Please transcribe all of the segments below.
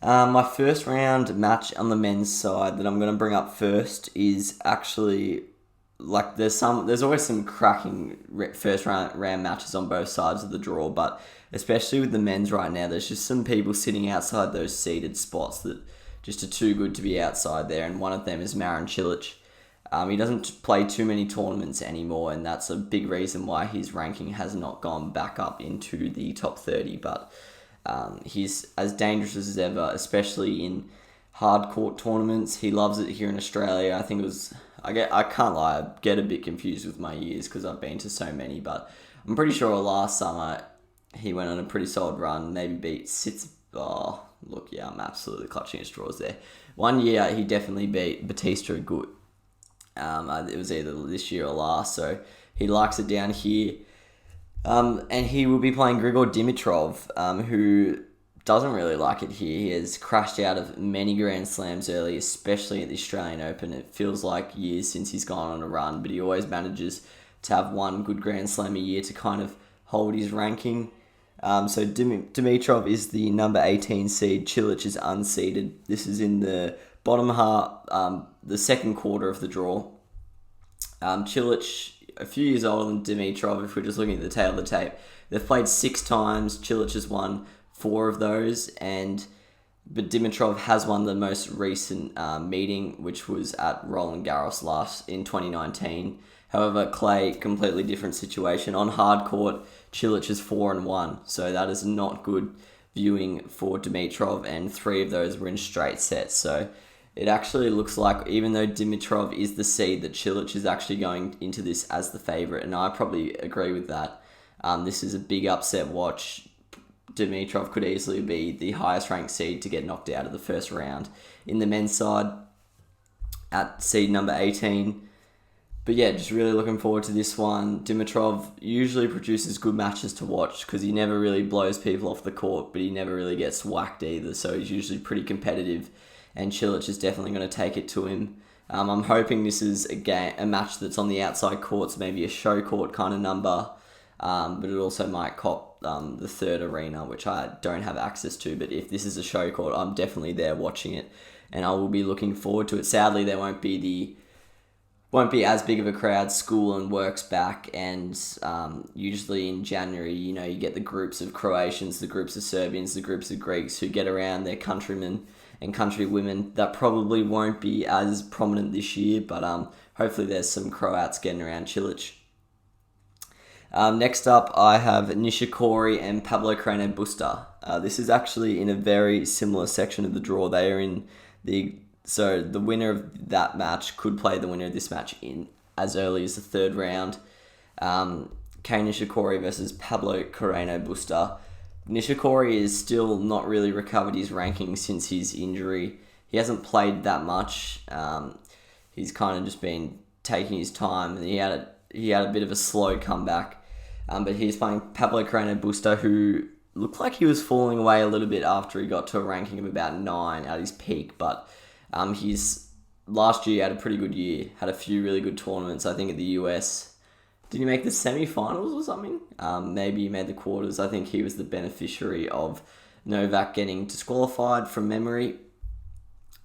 My first round match on the men's side that I'm going to bring up first is actually like there's always some cracking first round matches on both sides of the draw, but especially with the men's right now, there's just some people sitting outside those seeded spots that just are too good to be outside there, and one of them is Marin Cilic. He doesn't play too many tournaments anymore, and that's a big reason why his ranking has not gone back up into the top 30. But he's as dangerous as ever, especially in hard court tournaments. He loves it here in Australia. I think it was. I can't lie. I get a bit confused with my years because I've been to so many, but I'm pretty sure last summer he went on a pretty solid run. Maybe beat Sitz. Oh, look, yeah, I'm absolutely clutching at straws there. One year he definitely beat Batista Agut. It was either this year or last, so he likes it down here. And he will be playing Grigor Dimitrov, who doesn't really like it here. He has crashed out of many Grand Slams early, especially at the Australian Open. It feels like years since he's gone on a run, but he always manages to have one good Grand Slam a year to kind of hold his ranking. So Dimitrov is the number 18 seed. Cilic is unseeded. This is in the bottom half, the second quarter of the draw. Cilic, a few years older than Dimitrov, if we're just looking at the tail of the tape. They've played 6 times. Cilic has won 4 of those, but Dimitrov has won the most recent meeting, which was at Roland Garros last in 2019. However, clay, completely different situation. On hard court, Cilic is 4-1, so that is not good viewing for Dimitrov, and 3 of those were in straight sets. So it actually looks like, even though Dimitrov is the seed, that Cilic is actually going into this as the favourite, and I probably agree with that. This is a big upset watch. Dimitrov could easily be the highest ranked seed to get knocked out of the first round in the men's side at seed number 18. But yeah, just really looking forward to this one. Dimitrov usually produces good matches to watch because he never really blows people off the court, but he never really gets whacked either, so he's usually pretty competitive, and Cilic is definitely going to take it to him. I'm hoping this is a match that's on the outside courts, maybe a show court kind of number, but it also might cop the third arena, which I don't have access to. But if this is a show court, I'm definitely there watching it, and I will be looking forward to it. Sadly, there won't be as big of a crowd. School and work's back, and usually in January, you get the groups of Croatians, the groups of Serbians, the groups of Greeks who get around their countrymen and countrywomen. That probably won't be as prominent this year, but hopefully there's some Croats getting around Cilic. Next up, I have Nishikori and Pablo Carreno Busta. This is actually in a very similar section of the draw. They are in so the winner of that match could play the winner of this match in as early as the third round. Kei Nishikori versus Pablo Carreno Busta. Nishikori is still not really recovered his ranking since his injury. He hasn't played that much. He's kind of just been taking his time, and he had a bit of a slow comeback. But he's playing Pablo Carreno Busta, who looked like he was falling away a little bit after he got to a ranking of about 9 at his peak. But he's last year had a pretty good year, had a few really good tournaments, I think, at the US. Did he make the semi-finals or something? Maybe he made the quarters. I think he was the beneficiary of Novak getting disqualified from memory.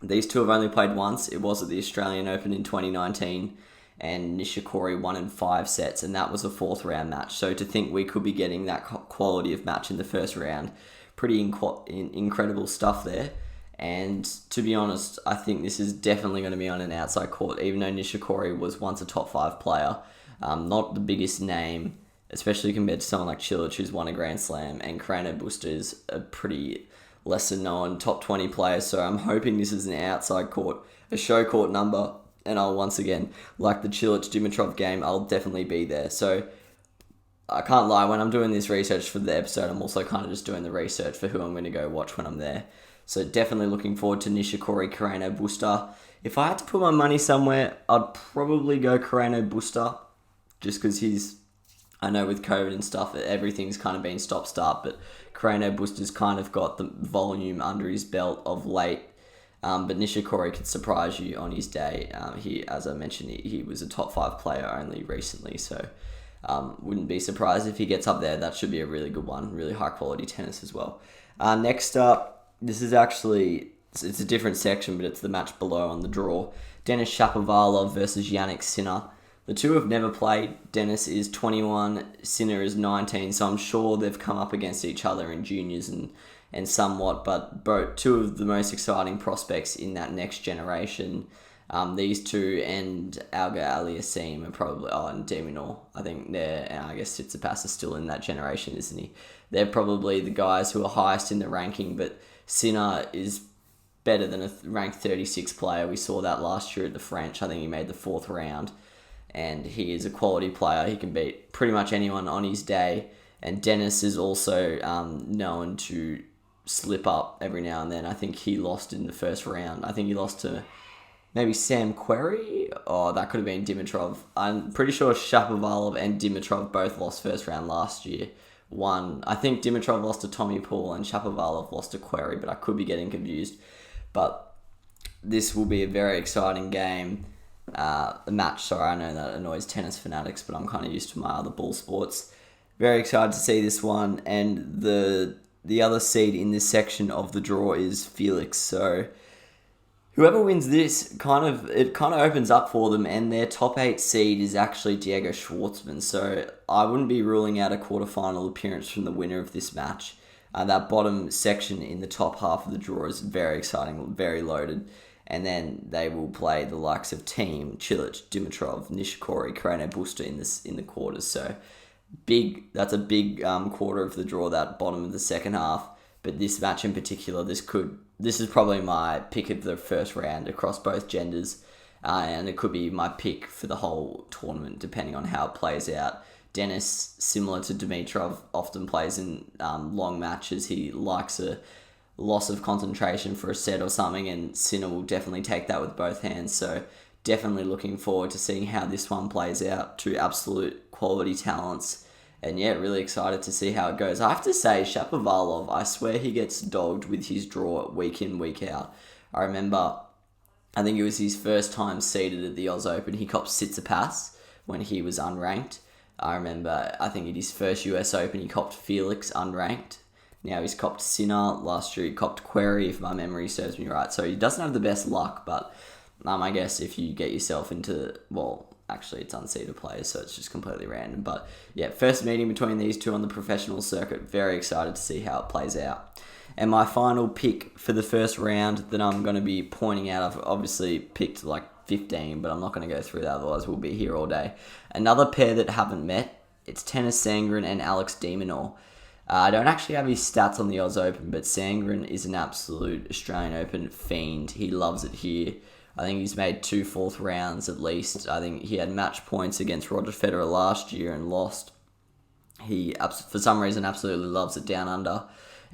These two have only played once. It was at the Australian Open in 2019. And Nishikori won in 5 sets, and that was a 4th round match. So to think we could be getting that quality of match in the first round, pretty incredible stuff there. And to be honest, I think this is definitely going to be on an outside court, even though Nishikori was once a top 5 player. Not the biggest name, especially compared to someone like Cilic, who's won a Grand Slam, and Carreno Busta is a pretty lesser known top 20 player. So I'm hoping this is an outside court, a show court number. And I'll once again, like the Cilic-Dimitrov game, I'll definitely be there. So I can't lie, when I'm doing this research for the episode, I'm also kind of just doing the research for who I'm going to go watch when I'm there. So definitely looking forward to Nishikori Carreno Busta. If I had to put my money somewhere, I'd probably go Carreno Busta, just because I know with COVID and stuff, everything's kind of been stop-start, but Carreno Busta's kind of got the volume under his belt of late. But Nishikori could surprise you on his day. As I mentioned, he was a top 5 player only recently, so wouldn't be surprised if he gets up there. That should be a really good one, really high quality tennis as well. Next up, This is actually, it's a different section, but it's the match below on the draw. Denis Shapovalov versus Yannick Sinner. The two have never played. Denis is 21, Sinner is 19, so I'm sure they've come up against each other in juniors and somewhat, but both two of the most exciting prospects in that next generation. These two and Alga Aliassime are probably, and Deminor, I think and I guess Tsitsipas is still in that generation, isn't he? They're probably the guys who are highest in the ranking, but Sinner is better than a ranked 36 player. We saw that last year at the French. I think he made the fourth round. And he is a quality player. He can beat pretty much anyone on his day. And Denis is also known to slip up every now and then. I think he lost in the first round. I think he lost to maybe Sam Querrey. Oh, that could have been Dimitrov. I'm pretty sure Shapovalov and Dimitrov both lost first round last year. I think Dimitrov lost to Tommy Paul and Shapovalov lost to Querrey, but I could be getting confused. But this will be a very exciting game. Match, I know that annoys tennis fanatics, but I'm kind of used to my other ball sports. Very excited to see this one, and the other seed in this section of the draw is Felix. So whoever wins this, it kind of opens up for them, and their top 8 seed is actually Diego Schwartzman. So I wouldn't be ruling out a quarterfinal appearance from the winner of this match. That bottom section in the top half of the draw is very exciting, very loaded. And then they will play the likes of Thiem, Cilic, Dimitrov, Nishikori, Carreño Busta in the quarters. So that's a big quarter of the draw, that bottom of the second half. But this match in particular, this is probably my pick of the first round across both genders. And it could be my pick for the whole tournament, depending on how it plays out. Denis, similar to Dimitrov, often plays in long matches. He likes a loss of concentration for a set or something, and Sinner will definitely take that with both hands. So definitely looking forward to seeing how this one plays out. Two absolute quality talents, and yeah, really excited to see how it goes. I have to say, Shapovalov, I swear he gets dogged with his draw week in, week out. I remember, I think it was his first time seeded at the Oz Open, he copped Tsitsipas when he was unranked. I remember, I think at his first US Open, he copped Felix unranked. Now he's copped Sinner. Last year he copped Querrey, if my memory serves me right. So he doesn't have the best luck, but I guess if you get yourself into, well, actually it's unseeded players, so it's just completely random. But yeah, first meeting between these two on the professional circuit. Very excited to see how it plays out. And my final pick for the first round that I'm going to be pointing out, I've obviously picked like 15, but I'm not going to go through that, otherwise we'll be here all day. Another pair that haven't met, it's Tennys Sandgren and Alex de Minaur. I don't actually have his stats on the Oz Open, but Sandgren is an absolute Australian Open fiend. He loves it here. I think he's made 2 fourth rounds at least. I think he had match points against Roger Federer last year and lost. He, for some reason, absolutely loves it down under.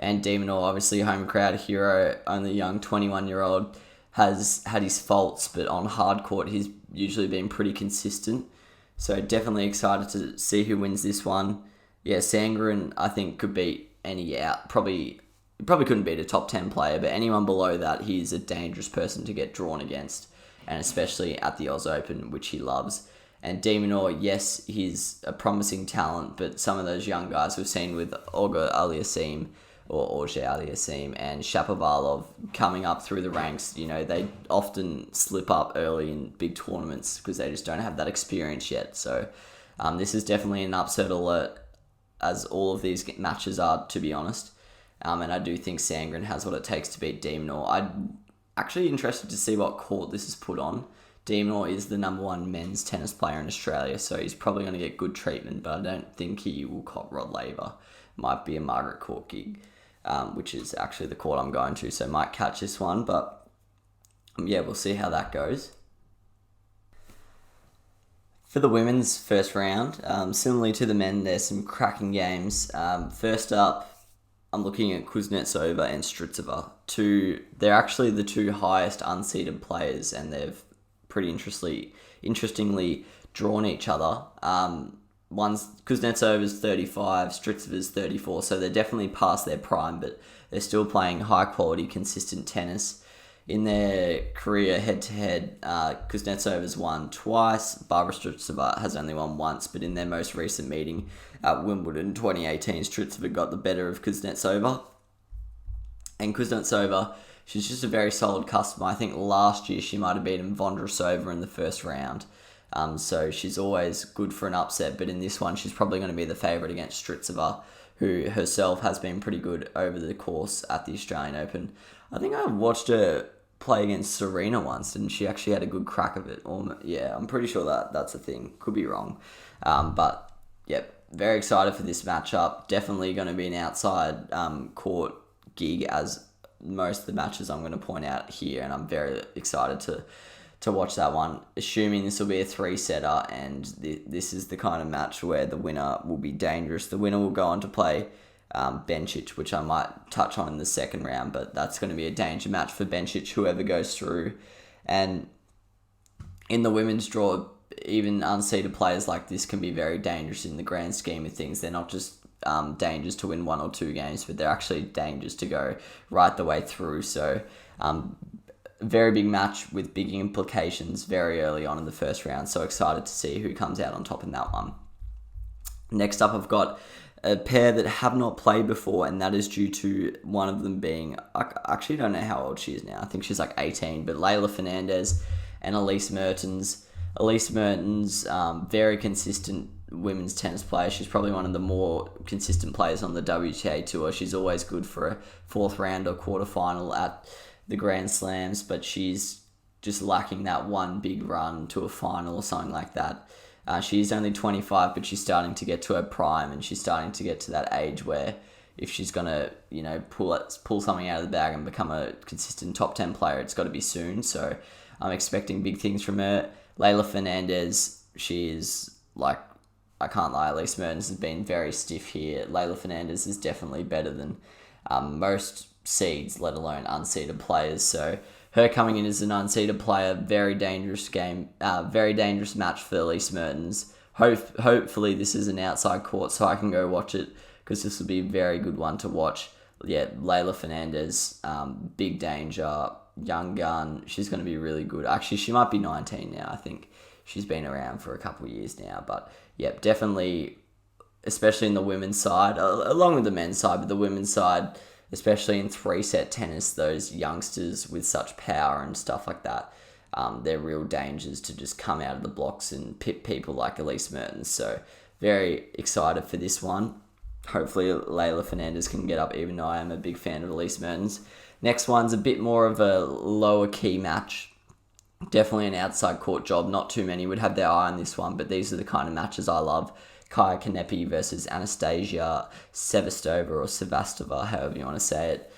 And de Minaur, obviously home crowd hero, only young 21-year-old, has had his faults, but on hard court he's usually been pretty consistent. So definitely excited to see who wins this one. Yeah, Sandgren, I think, could beat any out. Probably couldn't beat a top 10 player, but anyone below that, he's a dangerous person to get drawn against, and especially at the Oz Open, which he loves. And de Minaur, yes, he's a promising talent, but some of those young guys we've seen with Auger Aliassime and Shapovalov coming up through the ranks, they often slip up early in big tournaments because they just don't have that experience yet. So this is definitely an upset alert, as all of these matches are, to be honest. And I do think Sandgren has what it takes to beat de Minaur. I'm actually interested to see what court this is put on. De Minaur is the number 1 men's tennis player in Australia, so he's probably going to get good treatment, but I don't think he will cop Rod Laver. Might be a Margaret Court gig, which is actually the court I'm going to, so might catch this one, but yeah, we'll see how that goes. For the women's first round, similarly to the men, there's some cracking games. First up, I'm looking at Kuznetsova and Strycova. They're actually the 2 highest unseeded players, and they've pretty interestingly drawn each other. Kuznetsova's 35, Strycova's 34, so they're definitely past their prime, but they're still playing high quality, consistent tennis. In their career head-to-head, Kuznetsova's won twice. Barbara Strycova has only won once, but in their most recent meeting at Wimbledon 2018, Strycova got the better of Kuznetsova. And Kuznetsova, she's just a very solid customer. I think last year she might have beaten Vondrasova in the first round. So she's always good for an upset, but in this one, she's probably going to be the favourite against Stritzova, who herself has been pretty good over the course at the Australian Open. I think I watched her play against Serena once, and she actually had a good crack of it. Yeah, I'm pretty sure that's a thing. Could be wrong. But, yep, very excited for this matchup. Definitely going to be an outside court gig, as most of the matches I'm going to point out here, and I'm very excited to watch that one, assuming this will be a 3-setter, and this is the kind of match where the winner will be dangerous. The winner will go on to play Bencic, which I might touch on in the second round, but that's going to be a danger match for Bencic, whoever goes through. And in the women's draw, even unseeded players like this can be very dangerous in the grand scheme of things. They're not just dangers to win 1 or 2 games, but they're actually dangers to go right the way through. So very big match with big implications very early on in the first round. So excited to see who comes out on top in that one. Next up, I've got a pair that have not played before, and that is due to one of them being, I actually don't know how old she is now. I think she's like 18, but Leylah Fernandez and Elise Mertens. Elise Mertens, very consistent women's tennis player. She's probably one of the more consistent players on the WTA Tour. She's always good for a 4th round or quarterfinal at the Grand Slams, but she's just lacking that one big run to a final or something like that. She's only 25, but she's starting to get to her prime, and she's starting to get to that age where if she's going to, pull something out of the bag and become a consistent top 10 player, it's got to be soon. So I'm expecting big things from her. Leylah Fernandez, she's like, I can't lie, Elise Mertens has been very stiff here. Leylah Fernandez is definitely better than most seeds, let alone unseeded players. So her coming in as an unseeded player, very dangerous game, very dangerous match for Elise Mertens. Hopefully this is an outside court so I can go watch it, because this will be a very good one to watch. Yeah, Leylah Fernandez, big danger, young gun. She's going to be really good. Actually, she might be 19 now. I think she's been around for a couple of years now. But yeah, definitely, especially in the women's side, along with the men's side, but the women's side, especially in 3-set tennis, those youngsters with such power and stuff like that, they're real dangers to just come out of the blocks and pit people like Elise Mertens. So very excited for this one. Hopefully Leylah Fernandez can get up, even though I am a big fan of Elise Mertens. Next one's a bit more of a lower key match. Definitely an outside court job. Not too many would have their eye on this one, but these are the kind of matches I love. Kaya Kanepi versus Anastasia Sevastova, or Sevastova, however you want to say it.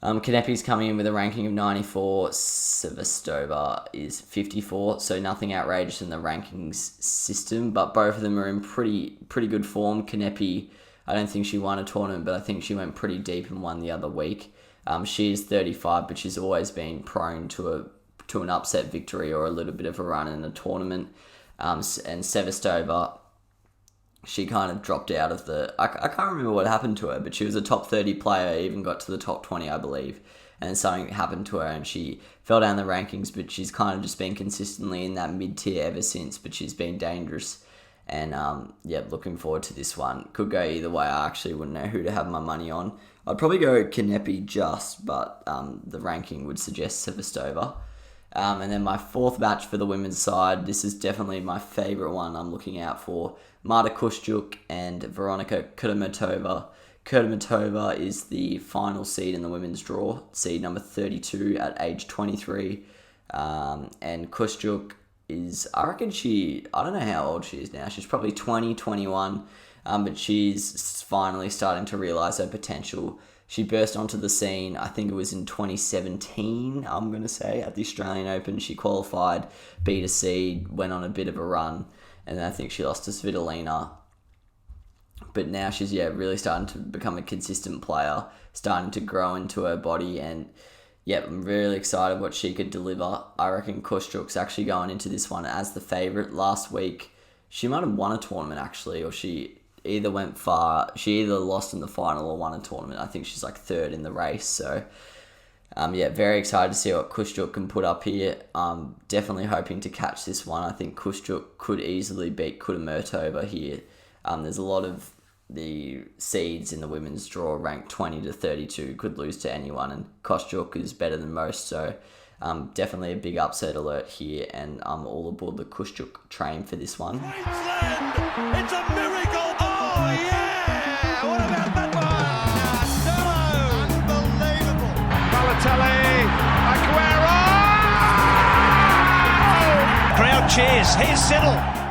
Kanepi's coming in with a ranking of 94. Sevastova is 54, so nothing outrageous in the rankings system, but both of them are in pretty good form. Kanepi, I don't think she won a tournament, but I think she went pretty deep and won the other week. She is 35, but she's always been prone to an upset victory or a little bit of a run in a tournament. And Sevastova, she kind of dropped out of I can't remember what happened to her, but she was a top 30 player, even got to the top 20, I believe. And something happened to her and she fell down the rankings, but she's kind of just been consistently in that mid-tier ever since, but she's been dangerous. And looking forward to this one. Could go either way. I actually wouldn't know who to have my money on. I'd probably go Kanepi just, but the ranking would suggest Sevastova. And then my 4th match for the women's side, this is definitely my favourite one I'm looking out for. Marta Kushchuk and Veronika Kudermetova. Kudermetova is the final seed in the women's draw, seed number 32 at age 23. And Kushchuk is, I don't know how old she is now. She's probably 20, 21, but she's finally starting to realise her potential. She burst onto the scene, I think it was in 2017, I'm going to say, at the Australian Open. She qualified, beat a seed, went on a bit of a run, and then I think she lost to Svitolina. But now she's, really starting to become a consistent player, starting to grow into her body, and I'm really excited what she could deliver. I reckon Kushchuk's actually going into this one as the favourite. Last week, she might have won a tournament, actually, or she either went far. She either lost in the final or won a tournament. I think she's like 3rd in the race. So, very excited to see what Kushchuk can put up here. Definitely hoping to catch this one. I think Kushchuk could easily beat Kudermetova here. There's a lot of the seeds in the women's draw ranked 20 to 32 could lose to anyone, and Kostyuk is better than most, so definitely a big upset alert here, and I'm all aboard the Kostyuk train for this one. Queensland! It's a miracle! Oh yeah! What about that one? Unbelievable! Balotelli, Aguero! Crowd cheers. Here's Siddle.